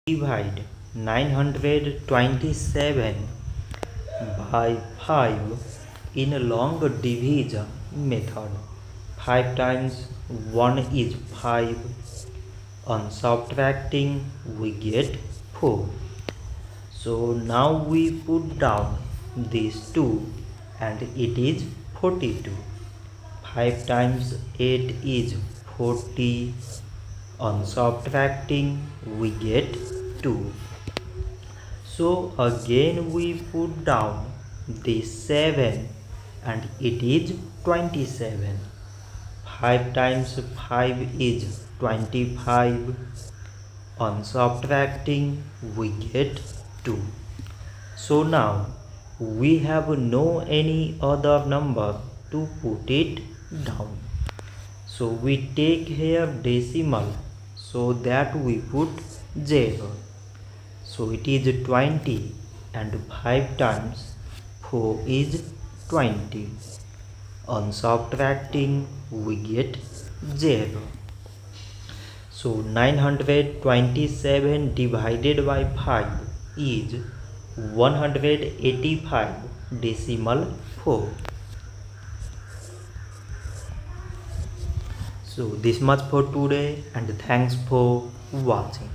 Divide 927 by 5 in a long division method. 5 times 1 is 5. On subtracting we get 4. So now we put down these 2 and it is 42. 5 times 8 is 40. On subtracting we get 2. So again we put down this 7 and it is 27. 5 times 5 is 25. On subtracting we get 2. So now we have no any other number to put it down. So we take here decimal, so that we put 0. So it is 20 and 5 times 4 is 20. On subtracting we get 0. So 927 divided by 5 is 185 decimal 4. So this much for today and thanks for watching.